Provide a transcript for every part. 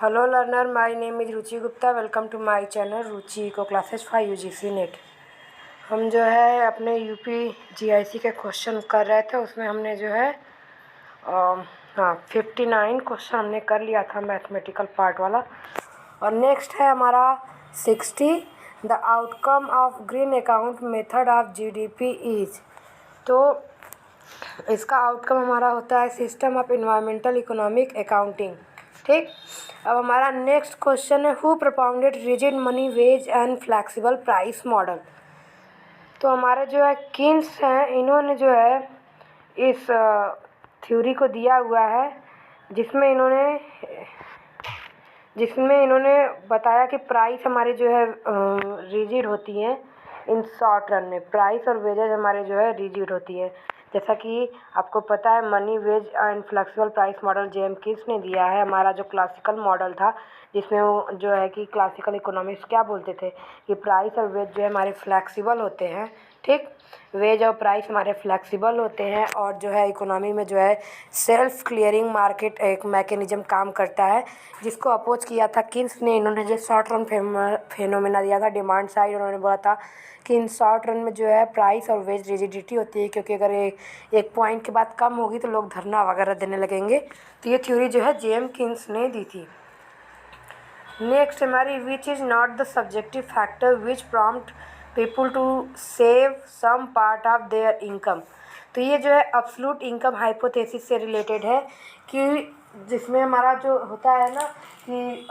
Hello learner, my name is Ruchi Gupta. Welcome to my channel Ruchi को classes for UGC net. हम जो है अपने यूपी जीआईसी के क्वेश्चन कर रहे थे। उसमें हमने जो है 59 क्वेश्चन हमने कर लिया था, मैथमेटिकल पार्ट वाला। और नेक्स्ट है हमारा 60, the outcome of green account method of GDP is. तो इसका आउटकम हमारा होता है system of environmental economic accounting. ठीक, अब हमारा नेक्स्ट क्वेश्चन है who propounded rigid money wage and flexible price model. तो हमारे जो है किन्स हैं, इन्होंने जो है इस थ्योरी को दिया हुआ है जिसमें इन्होंने बताया कि प्राइस हमारे जो है रिजिड होती हैं इन शॉर्ट रन में। प्राइस और वेजेज हमारे जो है रिजिड होती है। जैसा कि आपको पता है money wage and flexible price model JM Keynes ने दिया है। हमारा जो क्लासिकल मॉडल था जिसमें वो जो है कि क्लासिकल इकोनॉमिक्स क्या बोलते थे कि प्राइस और वेज जो है हमारे फ्लेक्सिबल होते हैं। ठीक, वेज और प्राइस हमारे फ्लेक्सिबल होते हैं और जो है इकोनॉमी में जो है सेल्फ क्लियरिंग मार्केट एक मैकेनिज्म काम करता है, जिसको अपोज किया था किन्स ने। इन्होंने जो शॉर्ट रन फेनोमेना दिया था डिमांड साइड, उन्होंने बोला था कि इन शॉर्ट रन में जो है प्राइस और वेज रिजिडिटी होती है, क्योंकि अगर एक पॉइंट के बाद कम होगी तो लोग धरना वगैरह देने लगेंगे। तो ये थ्योरी जो है जेएम किन्स ने दी थी। नेक्स्ट हमारी which is not the subjective factor which prompt people to save some part of their income. तो ये जो है अब्सोल्यूट इनकम हाइपोथेसिस से रिलेटेड है कि जिसमें हमारा जो होता है ना कि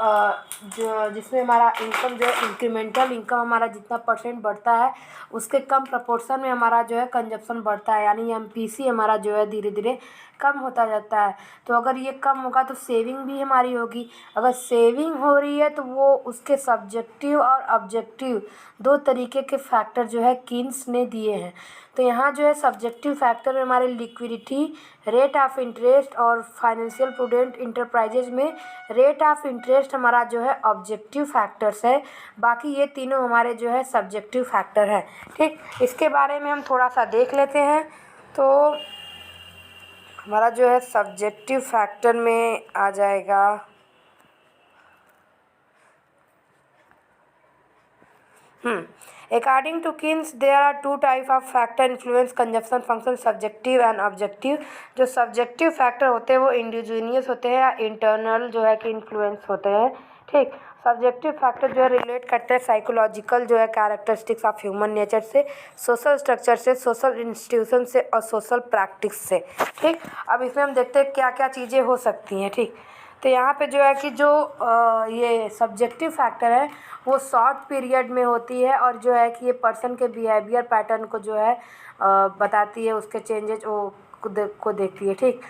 जो जिसमें हमारा इनकम जो है इंक्रीमेंटल इनकम हमारा जितना परसेंट बढ़ता है उसके कम प्रपोर्शन में हमारा जो है कंजप्शन बढ़ता है, यानी एमपीसी हमारा जो है धीरे धीरे कम होता जाता है। तो अगर ये कम होगा तो सेविंग भी हमारी होगी। अगर सेविंग हो रही है तो वो उसके सब्जेक्टिव और ऑब्जेक्टिव दो तरीके के फैक्टर जो है किन्स ने दिए हैं। तो यहाँ जो है सब्जेक्टिव फैक्टर में हमारे लिक्विडिटी, रेट ऑफ इंटरेस्ट और फाइनेंशियल प्रूडेंट इंटरप्राइजेज में रेट ऑफ इंटरेस्ट हमारा जो है ऑब्जेक्टिव फैक्टर्स है। बाकी ये तीनों हमारे जो है सब्जेक्टिव फैक्टर है। ठीक, इसके बारे में हम थोड़ा सा देख लेते हैं। तो हमारा जो है सब्जेक्टिव फैक्टर में आ जाएगा According to Keynes, there are two type of factor influence consumption function, subjective and objective। जो सब्जेक्टिव फैक्टर होते हैं वो इंडिजीनियस होते हैं या इंटरनल जो है कि इन्फ्लुएंस होते हैं। ठीक, सब्जेक्टिव फैक्टर जो है रिलेट करते हैं साइकोलॉजिकल जो है कैरेक्टरिस्टिक्स ऑफ ह्यूमन नेचर से, सोशल स्ट्रक्चर से, सोशल इंस्टीट्यूशन से और सोशल प्रैक्टिस से। ठीक, अब इसमें हम देखते हैं क्या क्या चीज़ें हो सकती हैं। ठीक, तो यहाँ पे जो है कि जो ये सब्जेक्टिव फैक्टर है वो शॉर्ट पीरियड में होती है और जो है कि ये पर्सन के बिहेवियर पैटर्न को जो है बताती है, उसके चेंजेज को देखती है। ठीक,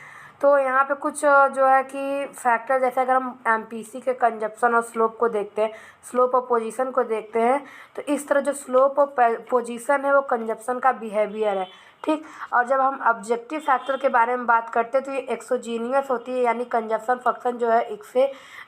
तो यहाँ पे कुछ जो है कि फैक्टर जैसे अगर हम एमपीसी के कंजप्शन और स्लोप को देखते हैं, स्लोप और पोजीशन को देखते हैं, तो इस तरह जो स्लोप और पोजीशन है वो कंजप्शन का बिहेवियर है। ठीक, और जब हम ऑब्जेक्टिव फैक्टर के बारे में बात करते हैं तो ये एक्सोजीनियस होती है, यानी कंजप्शन फंक्शन जो है इससे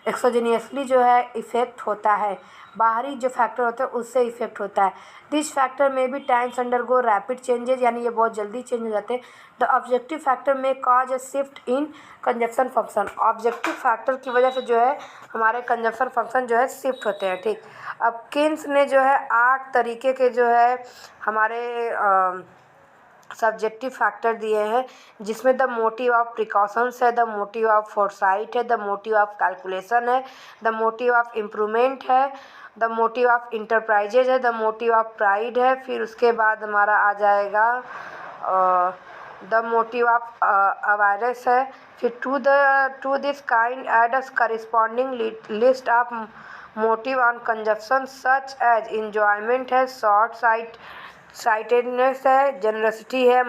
एक्सोजीनियसली जो है इफेक्ट होता है, बाहरी जो फैक्टर होता है उससे इफेक्ट होता है। दिस फैक्टर में भी टाइम्स अंडरगो रैपिड चेंजेस, यानी ये बहुत जल्दी चेंज हो जाते हैं। द ऑब्जेक्टिव फैक्टर में cause A shift in consumption function. Objective factor की वजह से जो है हमारे कंजप्शन फंक्शन जो है शिफ्ट होते हैं। ठीक, अब किन्स ने जो है 8 तरीके के जो है हमारे सब्जेक्टिव फैक्टर दिए हैं, जिसमें द मोटिव ऑफ प्रिकॉशंस है, द मोटिव ऑफ फोरसाइट है, द मोटिव ऑफ कैलकुलेशन है, द मोटिव ऑफ इम्प्रूवमेंट है, द मोटिव ऑफ इंटरप्राइजेज है, द मोटिव ऑफ प्राइड है। फिर उसके बाद हमारा आ जाएगा द मोटिव ऑफ अवेयरनेस है। फिर to this kind add a corresponding list of motive on consumption such as enjoyment है, शॉर्ट साइटेडनेस है, जनरसिटी है,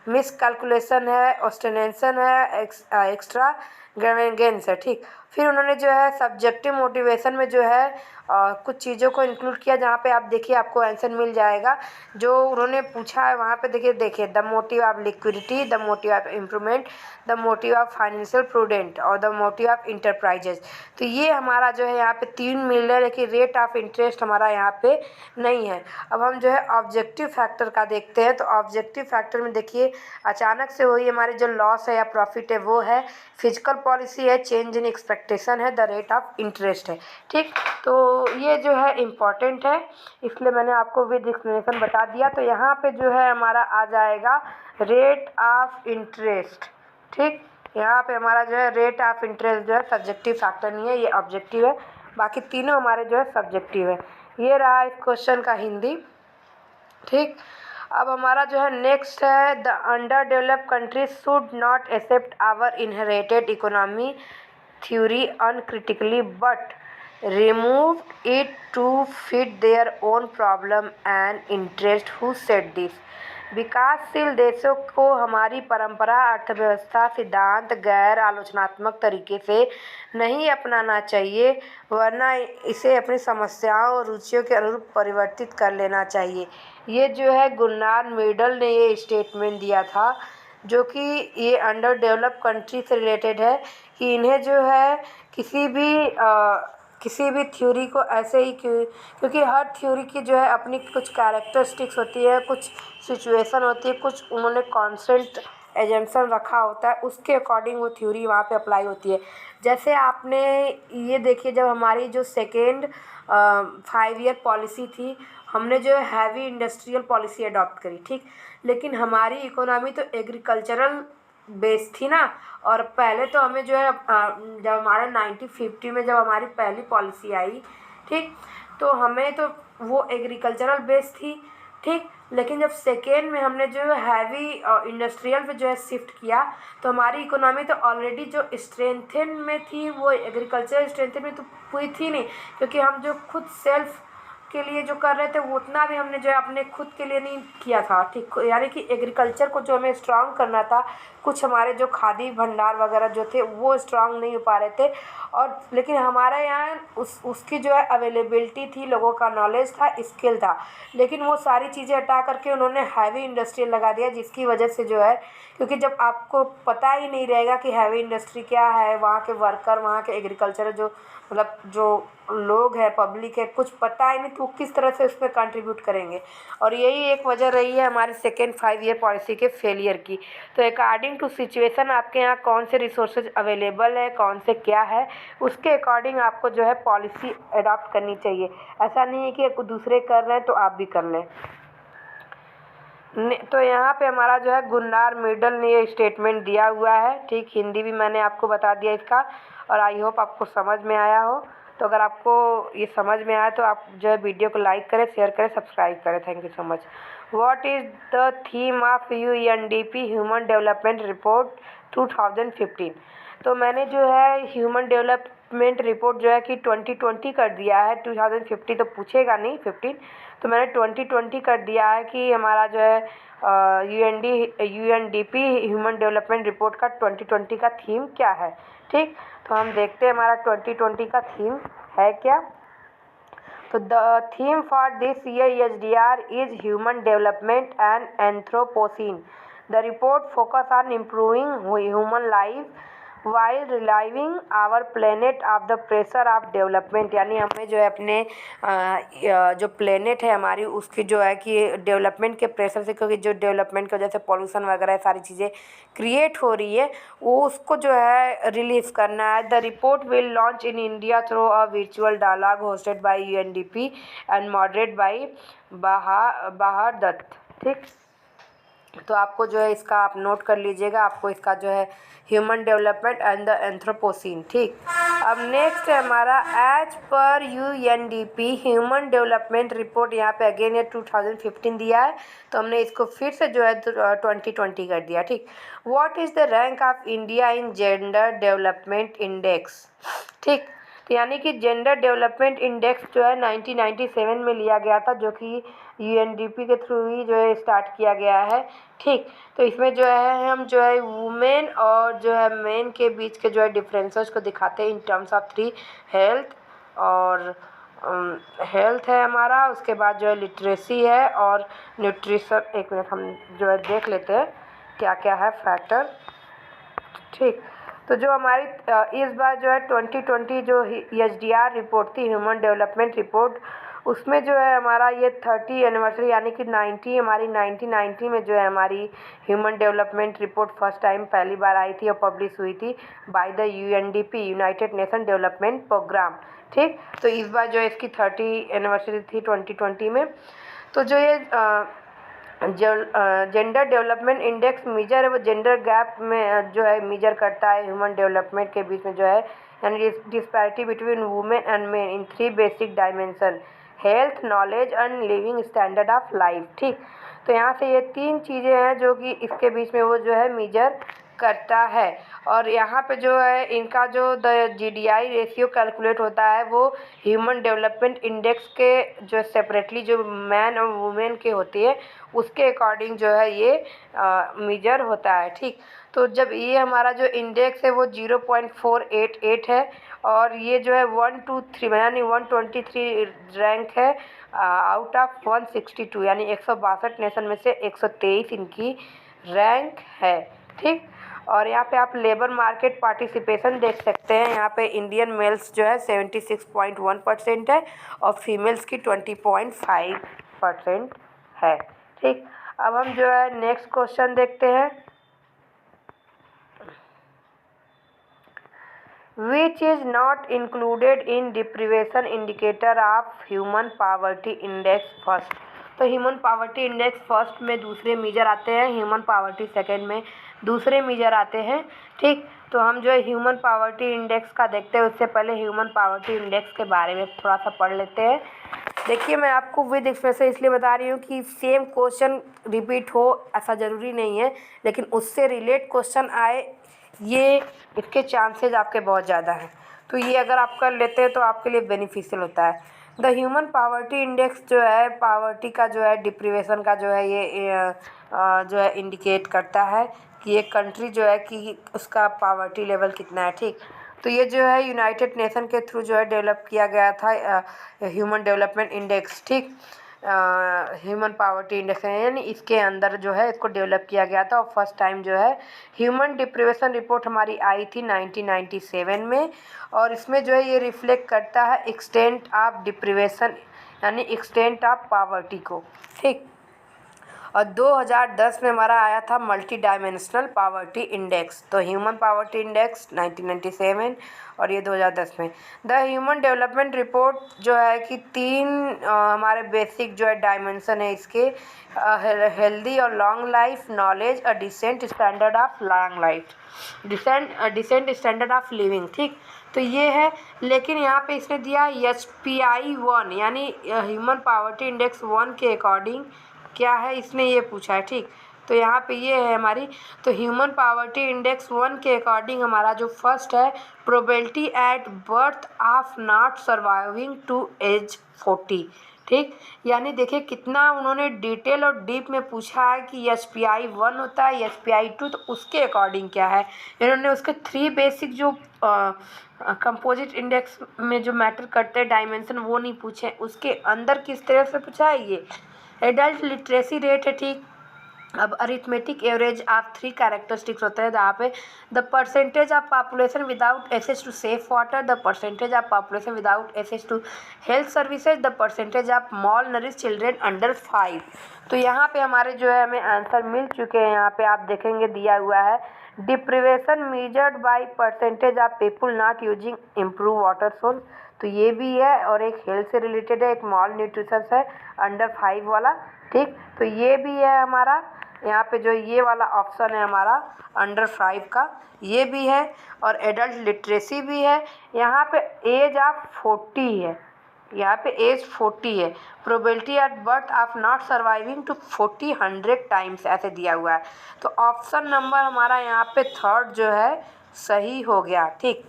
मिस कैलकुलेशन है, ऑस्टिनेशन है, एक्स्ट्रा ग्रेवेंगेंस है। ठीक, फिर उन्होंने जो है सब्जेक्टिव मोटिवेशन में जो है कुछ चीज़ों को इंक्लूड किया, जहाँ पे आप देखिए आपको आंसर मिल जाएगा जो उन्होंने पूछा है। वहाँ पे देखिए the motive of liquidity, the motive of improvement, the motive of financial prudent और द मोटिव ऑफ इंटरप्राइजेज। तो ये हमारा जो है यहाँ पे 3 मिल रहा है, लेकिन रेट ऑफ इंटरेस्ट हमारा यहाँ पे नहीं है। अब हम जो है ऑब्जेक्टिव फैक्टर का देखते हैं। तो ऑब्जेक्टिव फैक्टर में देखिए अचानक से हुई हमारी जो लॉस है या प्रॉफिट है वो है फिजिकल पॉलिसी है, चेंज इन एक्सपेक्टेशन एक्सपेक्टेशन है, द रेट ऑफ इंटरेस्ट है। ठीक, तो ये जो है इम्पॉर्टेंट है, इसलिए मैंने आपको विद एक्सप्लेनेशन बता दिया। तो यहाँ पे जो है हमारा आ जाएगा रेट ऑफ इंटरेस्ट। ठीक, यहाँ पे हमारा जो है रेट ऑफ इंटरेस्ट जो है सब्जेक्टिव फैक्टर नहीं है, ये ऑब्जेक्टिव है, बाकी तीनों हमारे जो है सब्जेक्टिव है। ये रहा इस क्वेश्चन का हिंदी। ठीक, अब हमारा जो है नेक्स्ट है, the under developed countries should not accept our inherited economy theory uncritically but remove it to fit their own problem and interest. Who said this? विकासशील देशों को हमारी परंपरा अर्थव्यवस्था सिद्धांत गैर आलोचनात्मक तरीके से नहीं अपनाना चाहिए, वरना इसे अपनी समस्याओं और रुचियों के अनुरूप परिवर्तित कर लेना चाहिए। ये जो है गुरनार मेडल ने ये स्टेटमेंट दिया था, जो कि ये अंडर डेवलप्ड कंट्री से रिलेटेड है, कि इन्हें जो है किसी भी थ्योरी को ऐसे ही क्योंकि हर थ्योरी की जो है अपनी कुछ कैरेक्टरिस्टिक्स होती है, कुछ सिचुएशन होती है, कुछ उन्होंने कॉन्सेंट एजम्पशन रखा होता है, उसके अकॉर्डिंग वो थ्योरी वहाँ पे अप्लाई होती है। जैसे आपने ये देखिए, जब हमारी जो सेकेंड 5 ईयर पॉलिसी थी, हमने जो है हैवी इंडस्ट्रियल पॉलिसी अडॉप्ट करी। ठीक, लेकिन हमारी इकोनॉमी तो एग्रीकल्चरल बेस थी ना, और पहले तो हमें जो है जब हमारा 1950 में जब हमारी पहली पॉलिसी आई, ठीक, तो हमें तो वो एग्रीकल्चरल बेस थी। ठीक, लेकिन जब सेकेंड में हमने जो हैवी इंडस्ट्रियल पे जो है शिफ्ट किया, तो हमारी इकोनॉमी तो ऑलरेडी जो स्ट्रेंथन में थी, वो एग्रीकल्चर स्ट्रेंथन में तो हुई थी नहीं, क्योंकि हम जो खुद सेल्फ के लिए जो कर रहे थे वो उतना भी हमने जो है अपने खुद के लिए नहीं किया था। ठीक, यानी कि एग्रीकल्चर को जो हमें स्ट्रांग करना था, कुछ हमारे जो खादी भंडार वगैरह जो थे वो स्ट्रांग नहीं हो पा रहे थे, और लेकिन हमारे यहाँ उसकी जो है अवेलेबिलिटी थी, लोगों का नॉलेज था, स्किल था, लेकिन वो सारी चीज़ें हटा करके उन्होंने हैवी इंडस्ट्रियल लगा दिया, जिसकी वजह से जो है, क्योंकि जब आपको पता ही नहीं रहेगा कि हैवी इंडस्ट्री क्या है, वहाँ के वर्कर, वहाँ के एग्रीकल्चर जो मतलब जो लोग हैं, पब्लिक है, कुछ पता ही नहीं, तो किस तरह से उसमें कंट्रीब्यूट करेंगे। और यही एक वजह रही है हमारी सेकेंड 5 ईयर पॉलिसी के फेलियर की। तो अकॉर्डिंग टू सिचुएशन आपके यहाँ कौन से रिसोर्सेज अवेलेबल है, कौन से क्या है, उसके अकॉर्डिंग आपको जो है पॉलिसी अडॉप्ट करनी चाहिए। ऐसा नहीं है कि दूसरे कर रहे हैं तो आप भी कर लें। तो यहाँ पे हमारा जो है गुरनार मेडल ने ये स्टेटमेंट दिया हुआ है। ठीक, हिंदी भी मैंने आपको बता दिया इसका, और आई होप आपको समझ में आया हो। तो अगर आपको ये समझ में आया तो आप जो है वीडियो को लाइक करें, शेयर करें, सब्सक्राइब करें। Thank you so much. What is the theme of UNDP human development report 2015? तो मैंने जो है ह्यूमन डेवलपमेंट रिपोर्ट जो है कि 2020 कर दिया है, 2050 तो पूछेगा नहीं 15, तो मैंने 2020 कर दिया है कि हमारा जो है यूएनडीपी ह्यूमन डेवलपमेंट रिपोर्ट का 2020 का थीम क्या है। ठीक, तो हम देखते हैं हमारा 2020 का थीम है क्या। तो the theme for this year HDR is human development and anthropocene. The report focus on improving human life while relieving our planet of the pressure of development. यानी हमें जो है अपने जो प्लेनेट है हमारी, उसकी जो है कि डेवलपमेंट के प्रेशर से, क्योंकि जो डेवलपमेंट की वजह से पॉल्यूशन वगैरह सारी चीज़ें क्रिएट हो रही है, वो उसको जो है रिलीफ करना है। The report will launch in India through a virtual dialogue hosted by UNDP and moderate by Barkha Dutt. ठीक, तो आपको जो है इसका आप नोट कर लीजिएगा, आपको इसका जो है human development and the anthropocene. ठीक, अब नेक्स्ट है हमारा as per UNDP human development report. यहाँ पे अगेन ये 2015 दिया है, तो हमने इसको फिर से जो है 2020 कर दिया। ठीक, what is the rank of India in gender development index? ठीक, तो यानी कि जेंडर डेवलपमेंट इंडेक्स जो है 1997 में लिया गया था, जो कि यूएनडीपी के थ्रू ही जो है स्टार्ट किया गया है। ठीक, तो इसमें जो है हम जो है वुमेन और जो है मेन के बीच के जो है डिफरेंसेस को दिखाते हैं इन टर्म्स ऑफ 3 हेल्थ, और हेल्थ है हमारा, उसके बाद जो है लिटरेसी है और न्यूट्रिशन। एक मिनट हम जो है देख लेते हैं क्या क्या है फैक्टर। ठीक, तो जो हमारी इस बार जो है 2020 जो एचडीआर रिपोर्ट थी, ह्यूमन डेवलपमेंट रिपोर्ट, उसमें जो है हमारा ये 30 एनिवर्सरी यानी कि 1990 में जो है हमारी human development report first time पहली बार आई थी और पब्लिश हुई थी by the UNDP, United Nation development programme. ठीक, तो इस बार जो इसकी 30 एनिवर्सरी थी 2020 में। तो जो ये जेंडर डेवलपमेंट इंडेक्स मीजर है वो जेंडर गैप में जो है मीजर करता है ह्यूमन डेवलपमेंट के बीच में जो है, यानी disparity between women and main in 3 basic dimension: health, knowledge and living standard of life. ठीक, तो यहाँ से ये 3 चीज़ें हैं जो कि इसके बीच में वो जो है मीजर करता है। और यहाँ पे जो है इनका जो द जीडीआई रेशियो कैलकुलेट होता है वो ह्यूमन डेवलपमेंट इंडेक्स के जो सेपरेटली जो मैन और वुमेन के होती है उसके अकॉर्डिंग जो है ये मीजर होता है। ठीक, तो जब ये हमारा जो इंडेक्स है वो 0.488 है और ये जो है 123 यानी 123 रैंक है आउट ऑफ 162, यानी 162 नेशन में से 123 इनकी रैंक है। ठीक, और यहाँ पे आप लेबर मार्केट पार्टिसिपेशन देख सकते हैं। यहाँ पे इंडियन मेल्स जो है 76.1% है और फीमेल्स की 20.5% है। ठीक, अब हम जो है नेक्स्ट क्वेश्चन देखते हैं। Which is not included in deprivation indicator of human poverty index first? तो ह्यूमन पावर्टी इंडेक्स फर्स्ट में दूसरे मेजर आते हैं, ह्यूमन पावर्टी सेकंड में दूसरे मेजर आते हैं। ठीक, तो हम जो है ह्यूमन पावर्टी इंडेक्स का देखते हैं उससे पहले ह्यूमन पावर्टी इंडेक्स के बारे में थोड़ा सा पढ़ लेते हैं। देखिए, मैं आपको विद एक्सप्रेशन इसलिए बता रही हूँ कि सेम क्वेश्चन रिपीट हो ऐसा ज़रूरी नहीं है, लेकिन उससे रिलेट क्वेश्चन आए ये इसके चांसेस आपके बहुत ज़्यादा हैं। तो ये अगर आप कर लेते हैं तो आपके लिए बेनिफिशियल होता है। द ह्यूमन पावर्टी इंडेक्स जो है पावर्टी का जो है डिप्रीवेशन का जो है ये जो है इंडिकेट करता है कि एक कंट्री जो है कि उसका पावर्टी लेवल कितना है। ठीक, तो ये जो है यूनाइटेड नेशन के थ्रू जो है डेवलप किया गया था ह्यूमन डेवलपमेंट इंडेक्स। ठीक, ह्यूमन पावर्टी इंडेक्स है यानी इसके अंदर जो है इसको डेवलप किया गया था और फर्स्ट टाइम जो है ह्यूमन डिप्रीवेशन रिपोर्ट हमारी आई थी 1997 में और इसमें जो है ये रिफ्लेक्ट करता है एक्सटेंट ऑफ डिप्रीवेशन यानी एक्सटेंट ऑफ पावर्टी को। ठीक, और 2010 में हमारा आया था मल्टी डायमेंशनल पावर्टी इंडेक्स। तो ह्यूमन पावर्टी इंडेक्स 1997 और ये 2010 में। द ह्यूमन डेवलपमेंट रिपोर्ट जो है कि 3 हमारे बेसिक जो है डायमेंशन है इसके: हेल्दी और लॉन्ग लाइफ, नॉलेज और decent standard of long life, decent standard of living. ठीक, तो ये है, लेकिन यहाँ पे इसने दिया SPI 1 यानी ह्यूमन पावर्टी इंडेक्स 1 के अकॉर्डिंग क्या है इसने ये पूछा है। ठीक, तो यहाँ पे ये है हमारी, तो ह्यूमन पावर्टी इंडेक्स 1 के अकॉर्डिंग हमारा जो फर्स्ट है probability at birth of not surviving to age 40। ठीक, यानी देखिए कितना उन्होंने डिटेल और डीप में पूछा है कि SPI 1 होता है, SPI 2, तो उसके अकॉर्डिंग क्या है। इन्होंने उसके 3 बेसिक जो कंपोजिट इंडेक्स में जो मैटर करते हैं डायमेंशन वो नहीं पूछे, उसके अंदर किस तरह से पूछा है ये एडल्ट लिटरेसी रेट है। ठीक, अब अरिथमेटिक एवरेज ऑफ 3 कैरेक्टरिस्टिक्स होते हैं जहाँ पे the percentage of population without access to safe water, the percentage of population without access to health services, the percentage of malnourished children under 5। तो यहाँ पे हमारे जो है हमें आंसर मिल चुके हैं। यहाँ पे आप देखेंगे दिया हुआ है deprivation measured by percentage of people not using improve water source, तो ये भी है और एक हेल्थ से रिलेटेड है, एक मॉल न्यूट्रिशन है अंडर 5 वाला। ठीक, तो ये भी है हमारा यहाँ पे जो ये वाला ऑप्शन है हमारा अंडर 5 का, ये भी है और एडल्ट लिटरेसी भी है। यहाँ पे एज ऑफ 40 है, यहाँ पे एज 40 है, probability at birth of not surviving to 40 100 times ऐसे दिया हुआ है। तो ऑप्शन नंबर हमारा यहाँ पे थर्ड जो है सही हो गया। ठीक,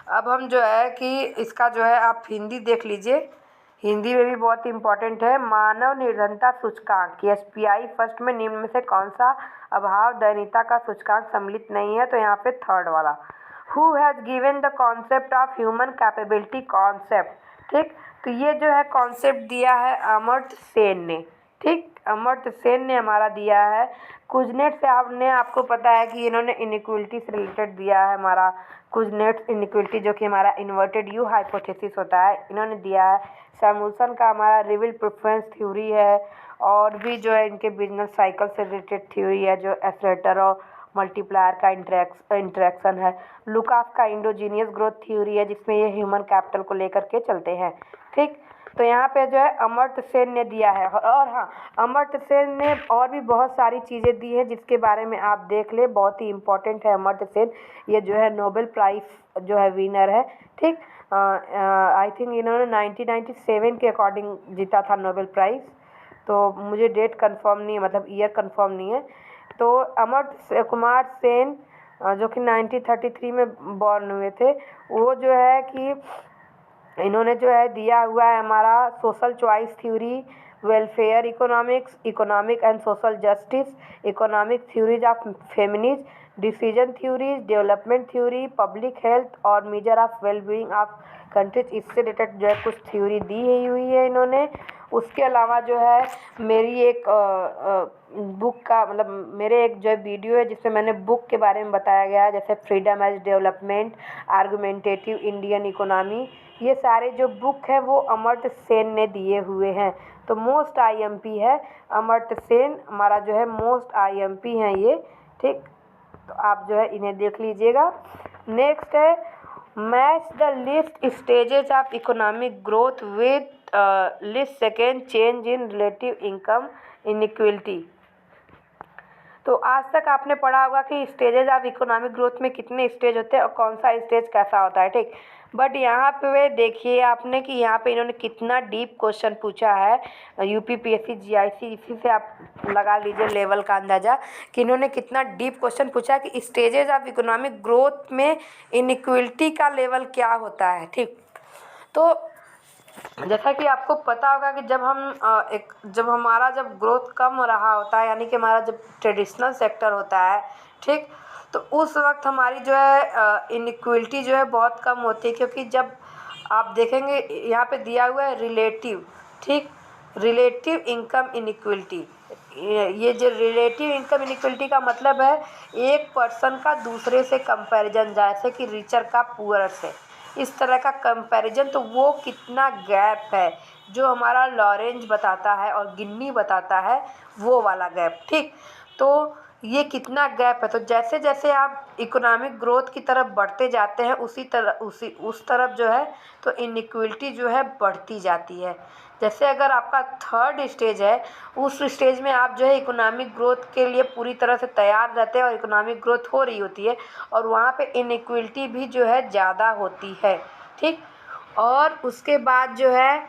अब हम जो है कि इसका जो है आप हिंदी देख लीजिए, हिंदी में भी बहुत इम्पोर्टेंट है। मानव निर्धनता सूचकांक SPI फर्स्ट में निम्न में से कौन सा अभाव दयनीयता का सूचकांक सम्मिलित नहीं है, तो यहाँ पे थर्ड वाला। Who has given the concept of human capability concept. ठीक, तो ये जो है कॉन्सेप्ट दिया है अमर्त्य सेन ने। ठीक, अमर्त्य सेन ने हमारा दिया है। कुजनेट से आपने आपको पता है कि इन्होंने इनइक्वलिटी से रिलेटेड दिया है हमारा कुजनेट इनइक्वलिटी, जो कि हमारा इन्वर्टेड यू हाइपोथेसिस होता है, इन्होंने दिया है। सैमुअल्सन का हमारा रिविल प्रेफरेंस थ्योरी है, और भी जो है इनके बिजनेस साइकिल से रिलेटेड थ्योरी है, जो एक्सलेटर और मल्टीप्लायर का इंटरेक्शन है। लुकास का इंडोजीनियस ग्रोथ थ्योरी है, जिसमें ये ह्यूमन कैपिटल को लेकर के चलते हैं। ठीक, तो यहाँ पे जो है अमर्त्य सेन ने दिया है। और हाँ, अमर्त्य सेन ने और भी बहुत सारी चीज़ें दी हैं, जिसके बारे में आप देख ले, बहुत ही इम्पोर्टेंट है अमर्त्य सेन। ये जो है नोबेल प्राइज़ जो है विनर है। ठीक, आई थिंक इन्होंने 1997 के अकॉर्डिंग जीता था नोबेल प्राइज़, तो मुझे डेट कंफर्म नहीं है, मतलब ईयर कंफर्म नहीं है। तो अमर्त्य कुमार सेन जो कि 1933 में बॉर्न हुए थे, वो जो है कि इन्होंने जो है दिया हुआ है हमारा social choice theory, welfare economics, economic and social justice, economic theories of feminism, decision theories, development theory, public health और measure of wellbeing of countries, इससे रिलेटेड जो है कुछ थ्योरी दी ही हुई है इन्होंने। उसके अलावा जो है मेरी एक बुक का मतलब मेरे एक जो है वीडियो है, जिसमें मैंने बुक के बारे में बताया गया है, जैसे freedom as development, argumentative Indian economy, ये सारे जो बुक हैं वो अमर्त्य सेन ने दिए हुए हैं। तो मोस्ट आईएमपी है अमर्त्य सेन, हमारा जो है मोस्ट आईएमपी हैं ये। ठीक, तो आप जो है इन्हें देख लीजिएगा। नेक्स्ट है match the list stages of economic growth with list second change in relative income inequality. तो आज तक आपने पढ़ा होगा कि स्टेजेस ऑफ इकोनॉमिक ग्रोथ में कितने स्टेज होते हैं और कौन सा स्टेज कैसा होता है। ठीक, बट यहाँ पे वे देखिए आपने कि यहाँ पे इन्होंने कितना डीप क्वेश्चन पूछा है। यूपीपीएससी जीआईसी, इसी से आप लगा लीजिए लेवल का अंदाज़ा कि इन्होंने कितना डीप क्वेश्चन पूछा है कि स्टेजेस ऑफ इकोनॉमिक ग्रोथ में इनइक्वलिटी का लेवल क्या होता है। ठीक, तो जैसा कि आपको पता होगा कि जब हमारा जब ग्रोथ कम हो रहा होता है, यानी कि हमारा जब ट्रेडिशनल सेक्टर होता है, ठीक, तो उस वक्त हमारी जो है इनइक्वलिटी जो है बहुत कम होती है, क्योंकि जब आप देखेंगे यहाँ पे दिया हुआ है रिलेटिव, ठीक, रिलेटिव इनकम इनइक्वलिटी। ये जो रिलेटिव इनकम इनइक्वलिटी का मतलब है एक पर्सन का दूसरे से कंपैरिजन, जैसे कि रिचर का पुअर से, इस तरह का कंपैरिजन। तो वो कितना गैप है जो हमारा लॉरेंज बताता है और गिन्नी बताता है, वो वाला गैप। ठीक, तो ये कितना गैप है। तो जैसे जैसे आप इकोनॉमिक ग्रोथ की तरफ बढ़ते जाते हैं उस तरफ जो है तो इनइक्वलिटी जो है बढ़ती जाती है। जैसे अगर आपका थर्ड स्टेज है, उस स्टेज में आप जो है इकोनॉमिक ग्रोथ के लिए पूरी तरह से तैयार रहते हैं और इकोनॉमिक ग्रोथ हो रही होती है, और वहाँ पे इनइक्वलिटी भी जो है ज़्यादा होती है। ठीक, और उसके बाद जो है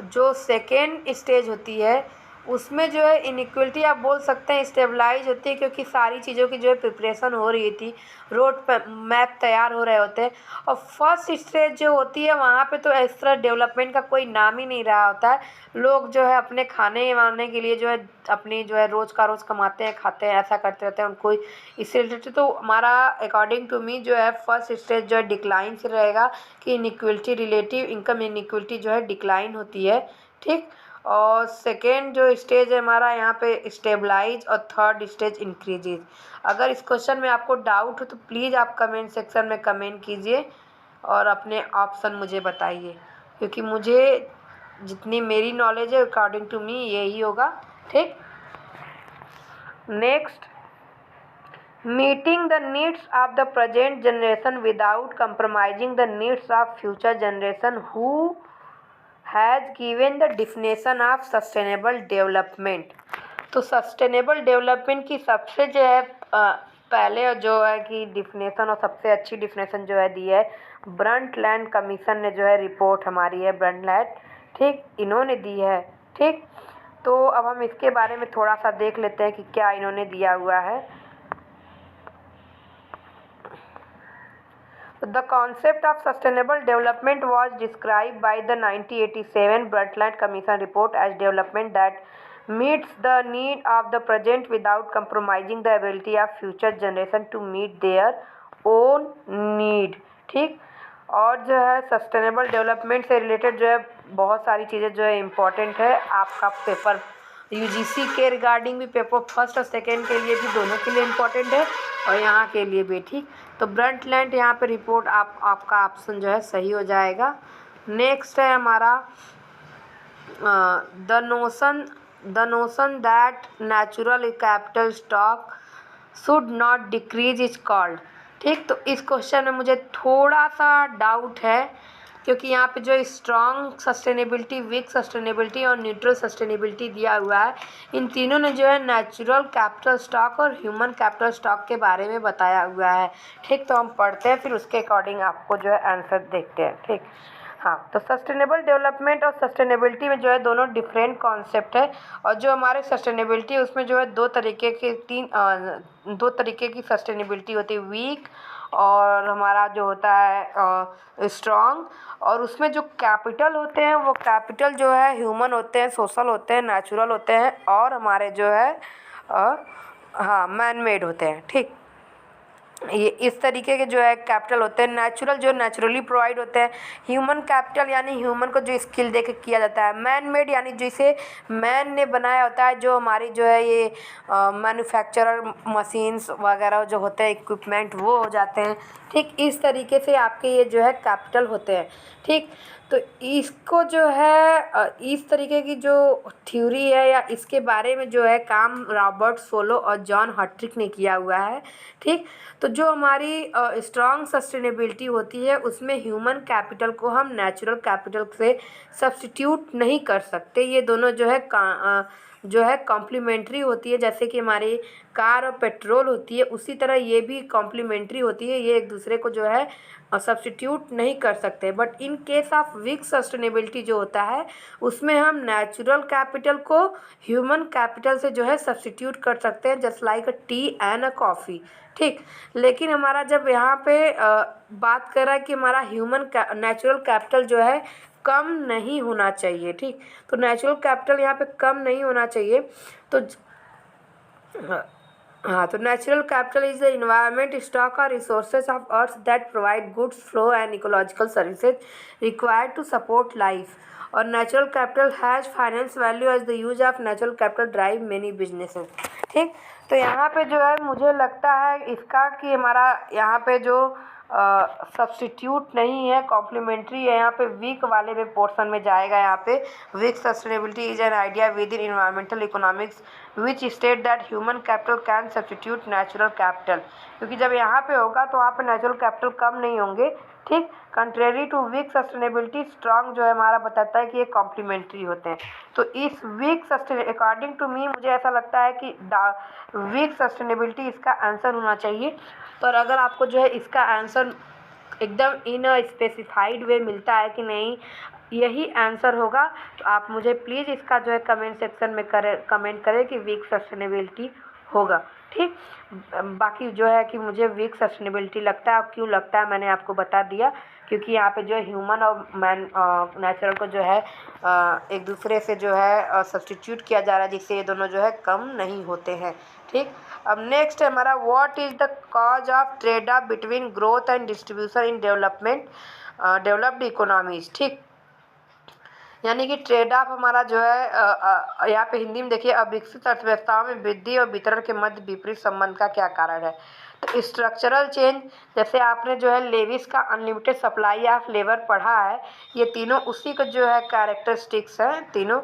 जो सेकेंड स्टेज होती है उसमें जो है इनइक्वलिटी आप बोल सकते हैं स्टेबलाइज होती है, क्योंकि सारी चीज़ों की जो है प्रिपरेशन हो रही थी, रोड पर मैप तैयार हो रहे होते हैं। और फर्स्ट स्टेज जो होती है वहाँ पे तो इस तरह डेवलपमेंट का कोई नाम ही नहीं रहा होता है। लोग जो है अपने खाने वाने के लिए जो है अपनी जो है रोज़ का रोज़ कमाते हैं, खाते हैं, ऐसा करते रहते हैं। उनको इससे रिलेटेड तो हमारा अकॉर्डिंग टू मी जो है फर्स्ट स्टेज जो है डिक्लाइन से रहेगा, कि इनइक्वलिटी रिलेटिव इनकम इनइक्वलिटी जो है डिक्लाइन होती है। ठीक, और सेकेंड जो स्टेज है हमारा यहाँ पे स्टेबलाइज, और थर्ड स्टेज इंक्रीजेज। अगर इस क्वेश्चन में आपको डाउट हो तो प्लीज़ आप कमेंट सेक्शन में कमेंट कीजिए और अपने ऑप्शन मुझे बताइए, क्योंकि मुझे जितनी मेरी नॉलेज है अकॉर्डिंग टू मी यही होगा। ठीक, next, meeting the needs of the present generation without compromising the needs of future generation who has given the definition of sustainable development. तो सस्टेनेबल डेवलपमेंट की सबसे जो है पहले जो है कि डिफिनेशन, और सबसे अच्छी डिफिनेशन जो है दी है ब्रंटलैंड कमीशन ने, जो है रिपोर्ट हमारी है ब्रंटलैंड, ठीक, इन्होंने दी है। ठीक, तो अब हम इसके बारे में थोड़ा सा देख लेते हैं कि क्या इन्होंने दिया हुआ है। The concept of sustainable development was described by the 1987 Brundtland Commission report as development that meets the need of the present without compromising the ability of future generation to meet their own need। ठीक, और जो है sustainable development से related जो है बहुत सारी चीज़ें जो है इम्पोर्टेंट है। आपका पेपर यूजीसी के रिगार्डिंग भी पेपर फर्स्ट और सेकेंड के लिए भी, दोनों के लिए इम्पोर्टेंट है और यहाँ के लिए भी। ठीक, तो ब्रंटलैंड यहाँ पे रिपोर्ट आपका ऑप्शन जो है सही हो जाएगा। नेक्स्ट है हमारा the notion that natural capital stock should not decrease is called. ठीक, तो इस क्वेश्चन में मुझे थोड़ा सा डाउट है, क्योंकि यहाँ पे जो स्ट्रॉन्ग सस्टेनेबिलिटी, वीक सस्टेनेबिलिटी और न्यूट्रल सस्टेनेबिलिटी दिया हुआ है, इन तीनों ने जो है नेचुरल कैपिटल स्टॉक और ह्यूमन कैपिटल स्टॉक के बारे में बताया हुआ है। ठीक, तो हम पढ़ते हैं, फिर उसके अकॉर्डिंग आपको जो है आंसर देखते हैं। ठीक, हाँ, तो सस्टेनेबल डेवलपमेंट और सस्टेनेबिलिटी में जो है दोनों डिफरेंट कॉन्सेप्ट है। और जो हमारे सस्टेनेबिलिटी है उसमें जो है दो तरीके की सस्टेनेबिलिटी होती है, वीक और हमारा जो होता है स्ट्रॉन्ग। और उसमें जो कैपिटल होते हैं वो कैपिटल जो है ह्यूमन होते हैं, सोशल होते हैं, नेचुरल होते हैं और हमारे जो है हाँ मैन मेड होते हैं। ठीक, ये इस तरीके के जो है कैपिटल होते हैं। नेचुरल जो नेचुरली प्रोवाइड होते हैं। ह्यूमन कैपिटल यानी ह्यूमन को जो स्किल दे के किया जाता है। मैन मेड यानी जिसे मैन ने बनाया होता है, जो हमारी जो है ये मैन्युफैक्चरर मशीन्स वगैरह जो होते हैं, इक्विपमेंट, वो हो जाते हैं। ठीक, इस तरीके से आपके ये जो है कैपिटल होते हैं। ठीक, तो इसको जो है इस तरीके की जो थ्योरी है या इसके बारे में जो है काम रॉबर्ट सोलो और जॉन हट्रिक ने किया हुआ है। ठीक, तो जो हमारी स्ट्रॉन्ग सस्टेनेबिलिटी होती है उसमें ह्यूमन कैपिटल को हम नेचुरल कैपिटल से सब्स्टिट्यूट नहीं कर सकते। ये दोनों जो है कॉम्प्लीमेंट्री होती है। जैसे कि हमारी कार और पेट्रोल होती है, उसी तरह ये भी कॉम्प्लीमेंट्री होती है। ये एक दूसरे को जो है सब्स्टिट्यूट नहीं कर सकते। But in case of weak sustainability जो होता है उसमें हम नेचुरल कैपिटल को ह्यूमन कैपिटल से जो है सब्स्टिट्यूट कर सकते हैं, just like a tea and a coffee. ठीक, लेकिन हमारा जब यहाँ पे बात कर रहा है कि हमारा नेचुरल कैपिटल जो है कम नहीं होना चाहिए। ठीक, तो नेचुरल कैपिटल यहाँ पे कम नहीं होना चाहिए। तो हाँ, तो natural capital is the environment, stock और resources of earth that provide goods flow and ecological services required to support life. और natural capital has finance value as the use of natural capital drive many businesses. ठीक, तो यहाँ पे जो है मुझे लगता है इसका कि हमारा यहाँ पे जो सब्स्टिट्यूट नहीं है, कॉम्प्लीमेंट्री है। यहाँ पे वीक वाले में पोर्शन में जाएगा। यहाँ पे weak sustainability is an idea within environmental economics which state that human capital can substitute natural capital. क्योंकि जब यहाँ पे होगा तो वहाँ पे नेचुरल कैपिटल कम नहीं होंगे। ठीक, contrary to weak sustainability, strong जो है हमारा बताता है कि ये कॉम्प्लीमेंट्री होते हैं। तो इस वीक अकॉर्डिंग टू मी मुझे ऐसा लगता है कि वीक सस्टेनेबिलिटी इसका आंसर होना चाहिए। पर अगर आपको जो है इसका आंसर एकदम इन अ स्पेसिफाइड वे मिलता है कि नहीं यही आंसर होगा, तो आप मुझे प्लीज़ इसका जो है कमेंट सेक्शन में कमेंट करें कि वीक सस्टेनेबिलिटी होगा। ठीक, बाकी जो है कि मुझे वीक सस्टेनेबिलिटी लगता है। क्यों लगता है मैंने आपको बता दिया, क्योंकि यहाँ पे जो है ह्यूमन और नेचुरल को जो है एक दूसरे से जो है सब्स्टिट्यूट किया जा रहा है, जिससे ये दोनों जो है कम नहीं होते हैं। ठीक, अब नेक्स्ट है हमारा what is the cause of trade off between growth and distribution in developed economies. ठीक, यानी कि ट्रेड ऑफ हमारा जो है यहाँ पे हिंदी में देखिए, अविकसित अर्थव्यवस्थाओं में वृद्धि और वितरण के मध्य विपरीत संबंध का क्या कारण है। तो स्ट्रक्चरल चेंज, जैसे आपने जो है लेविस का अनलिमिटेड सप्लाई ऑफ लेबर पढ़ा है, ये तीनों उसी का जो है कैरेक्टरिस्टिक्स हैं तीनों,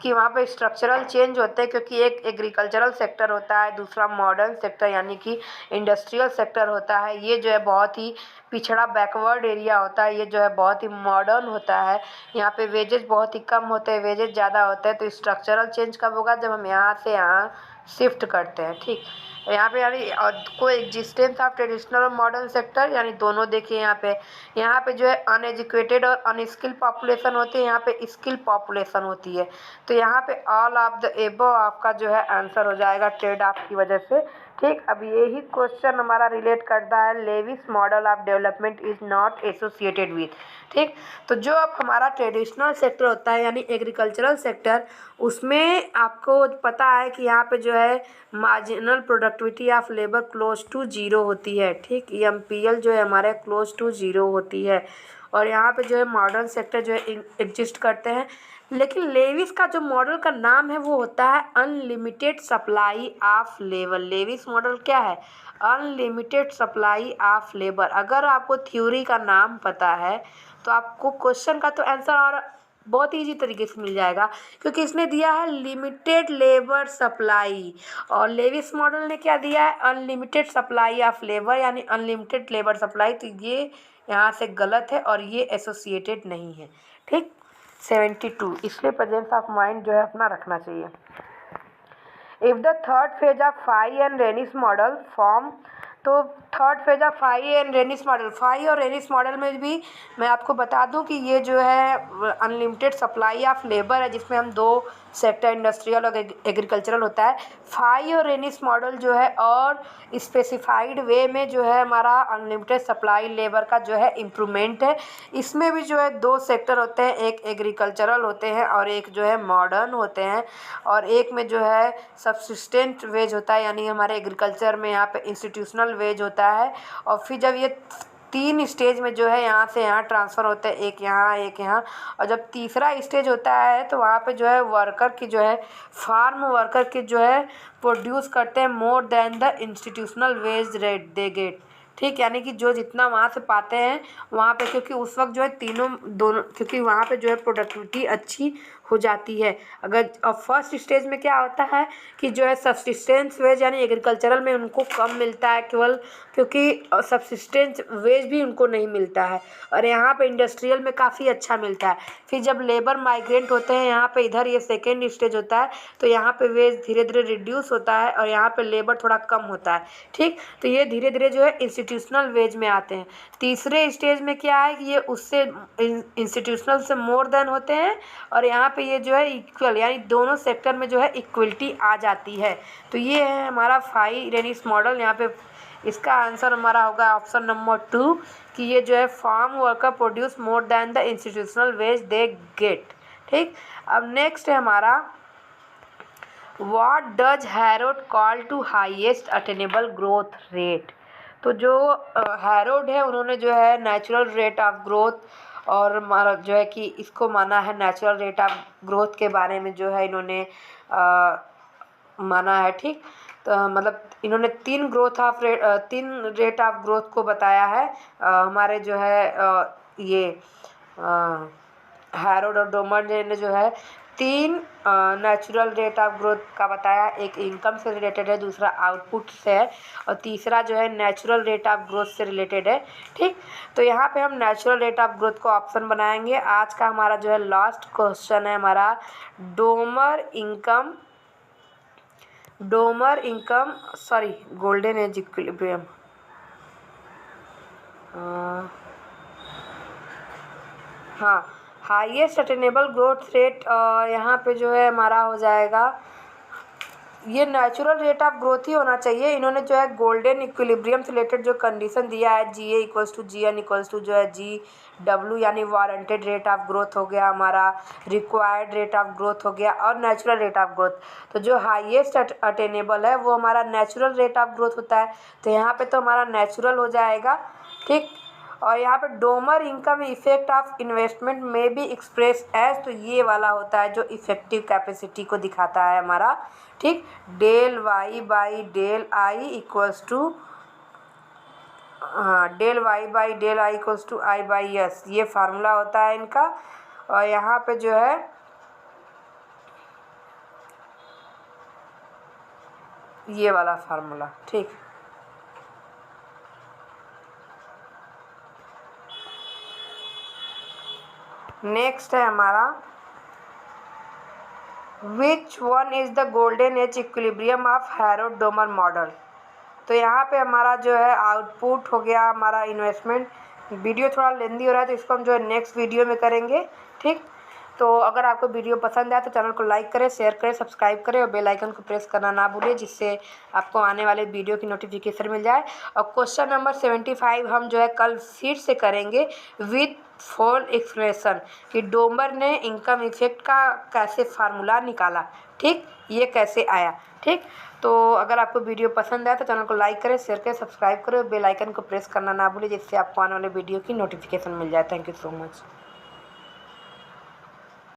कि वहाँ पे स्ट्रक्चरल चेंज होते हैं। क्योंकि एक एग्रीकल्चरल सेक्टर होता है, दूसरा मॉडर्न सेक्टर यानी कि इंडस्ट्रियल सेक्टर होता है। ये जो है बहुत ही पिछड़ा बैकवर्ड एरिया होता है, ये जो है बहुत ही मॉडर्न होता है। यहाँ पे वेजेस बहुत ही कम होते हैं, वेजेस ज़्यादा होते हैं। तो स्ट्रक्चरल चेंज कब होगा, जब हम यहाँ से यहाँ शिफ्ट करते हैं। ठीक, यहाँ पे यानी कोई एग्जिस्टेंस ऑफ ट्रेडिशनल और मॉडर्न सेक्टर, यानी दोनों देखिए यहाँ पे जो है अनएजुकेटेड और अनस्किल्ड पॉपुलेशन होती है, यहाँ पे स्किल पॉपुलेशन होती है। तो यहाँ पे ऑल ऑफ द एबव आपका जो है आंसर हो जाएगा ट्रेड ऑफ की वजह से। ठीक, अब यही क्वेश्चन हमारा रिलेट करता है Lewis model of development is not associated with. ठीक, तो जो अब हमारा ट्रेडिशनल सेक्टर होता है यानी एग्रीकल्चरल सेक्टर, उसमें आपको पता है कि यहाँ पे जो है marginal productivity of labour close to zero होती है। ठीक, एमपीएल जो है हमारे क्लोज टू जीरो होती है, और यहाँ पे जो है मॉडर्न सेक्टर जो है एग्जिस्ट करते हैं। लेकिन लेविस का जो मॉडल का नाम है वो होता है unlimited supply of labour. Lewis model क्या है? Unlimited supply of labour. अगर आपको थ्योरी का नाम पता है तो आपको क्वेश्चन का तो आंसर और बहुत ईजी तरीके से मिल जाएगा, क्योंकि इसने दिया है लिमिटेड लेबर सप्लाई, और लेविस मॉडल ने क्या दिया है? अनलिमिटेड सप्लाई ऑफ लेबर, यानी अनलिमिटेड लेबर सप्लाई। तो ये यहाँ से गलत है और ये एसोसिएटेड नहीं है। ठीक, 72, इसलिए प्रेजेंस ऑफ माइंड जो है अपना रखना चाहिए। If the third phase of Fei and Ranis model form, तो third phase of Fei and Ranis model, Fei और रेनिस मॉडल में भी मैं आपको बता दूं कि ये जो है अनलिमिटेड सप्लाई ऑफ लेबर है, जिसमें हम दो सेक्टर इंडस्ट्रियल और एग्रीकल्चरल होता है। फाई और रेनिस मॉडल जो है और स्पेसिफाइड वे में जो है हमारा अनलिमिटेड सप्लाई लेबर का जो है इम्प्रूवमेंट है। इसमें भी जो है दो सेक्टर होते हैं, एक एग्रीकल्चरल होते हैं और एक जो है मॉडर्न होते हैं, और एक में जो है सब्सिस्टेंट वेज होता है, यानी हमारे एग्रीकल्चर में यहाँ पे इंस्टीट्यूशनल वेज होता है। और फिर जब ये तीन स्टेज में जो है यहाँ से यहाँ ट्रांसफ़र होता है, एक यहाँ एक यहाँ, और जब तीसरा स्टेज होता है तो वहाँ पे जो है वर्कर की जो है फार्म वर्कर की जो है प्रोड्यूस करते हैं मोर than the institutional wage rate they get. ठीक, यानी कि जो जितना वहाँ से पाते हैं वहाँ पे, क्योंकि उस वक्त जो है तीनों दोनों, क्योंकि वहाँ पे जो है प्रोडक्टिविटी अच्छी हो जाती है। अगर फर्स्ट स्टेज में क्या होता है कि जो है सब्सिस्टेंस वेज यानी एग्रीकल्चरल में उनको कम मिलता है, केवल क्योंकि सब्सिस्टेंस वेज भी उनको नहीं मिलता है, और यहाँ पे इंडस्ट्रियल में काफ़ी अच्छा मिलता है। फिर जब लेबर माइग्रेंट होते हैं यहाँ पे इधर, ये सेकेंड स्टेज होता है, तो यहाँ पे वेज धीरे धीरे रिड्यूस होता है और यहाँ पे लेबर थोड़ा कम होता है। ठीक, तो ये धीरे धीरे जो है इंस्टीट्यूशनल वेज में आते हैं। तीसरे स्टेज में क्या है कि ये उससे इंस्टीट्यूशनल से मोर देन होते हैं, और यहाँ पे ये जो है इक्वल, यानी दोनों सेक्टर में जो है इक्वलिटी आ जाती है। तो ये है हमारा फाई रेनिस मॉडल। यहाँ पे इसका आंसर हमारा होगा ऑप्शन नंबर 2, कि ये जो है farm worker produce more than the institutional wage they get. ठीक, अब नेक्स्ट है हमारा what does Harrod call to highest attainable growth rate. तो जो हैरोड है उन्होंने जो है नेचुरल रेट ऑफ ग्रोथ और हमारा जो है कि इसको माना है नेचुरल रेट ऑफ ग्रोथ के बारे में जो है इन्होंने माना है। ठीक, तो मतलब इन्होंने तीन रेट ऑफ ग्रोथ को बताया है। हमारे जो है ये हैरोड और डोमर ने जो है तीन नेचुरल रेट ऑफ ग्रोथ का बताया। एक इनकम से रिलेटेड है, दूसरा आउटपुट से है, और तीसरा जो है नेचुरल रेट ऑफ ग्रोथ से रिलेटेड है। ठीक, तो यहाँ पे हम नेचुरल रेट ऑफ ग्रोथ को ऑप्शन बनाएंगे। आज का हमारा जो है लास्ट क्वेश्चन है हमारा गोल्डन एज इक्विलिब्रियम। हाँ, हाईएस्ट अटेनेबल ग्रोथ रेट यहाँ पे जो है हमारा हो जाएगा, ये नेचुरल रेट ऑफ ग्रोथ ही होना चाहिए। इन्होंने जो है गोल्डन इक्विलिब्रियम से रिलेटेड जो कंडीशन दिया है, GA equals to GN equals to जो है GW, यानी वारंटेड रेट ऑफ ग्रोथ हो गया हमारा, रिक्वायर्ड रेट ऑफ ग्रोथ हो गया, और नेचुरल रेट ऑफ ग्रोथ। तो जो हाईएस्ट अटेनेबल है वो हमारा नेचुरल रेट ऑफ ग्रोथ होता है, तो यहाँ पे तो हमारा नेचुरल हो जाएगा। ठीक, और यहाँ पे Domar income effect of investment में भी एक्सप्रेस एज, तो ये वाला होता है जो इफेक्टिव कैपेसिटी को दिखाता है हमारा। ठीक, del Y by del I equals to, del Y by del I equals to I by S, ये फार्मूला होता है इनका। और यहाँ पे जो है ये वाला फार्मूला। ठीक, नेक्स्ट है हमारा which one is the golden age equilibrium of Herod Domar model. तो यहाँ पे हमारा जो है आउटपुट हो गया हमारा इन्वेस्टमेंट। वीडियो थोड़ा लेंदी हो रहा है तो इसको हम जो है नेक्स्ट वीडियो में करेंगे। ठीक, तो अगर आपको वीडियो पसंद आए तो चैनल को लाइक करें, शेयर करें, सब्सक्राइब करें और बेल आइकन को प्रेस करना ना भूलें, जिससे आपको आने वाले वीडियो की नोटिफिकेशन मिल जाए। और क्वेश्चन नंबर 75 हम जो है कल फिर से करेंगे विथ फुल एक्सप्लेनेशन कि डोमर ने इनकम इफेक्ट का कैसे फार्मूला निकाला, ठीक, ये कैसे आया, ठीक। तो अगर आपको वीडियो पसंद आए तो चैनल को लाइक करें, शेयर करें, सब्सक्राइब करें और बेल आइकन को प्रेस करना ना भूलें, जिससे आपको आने वाले वीडियो की नोटिफिकेशन मिल जाए। Thank you so much.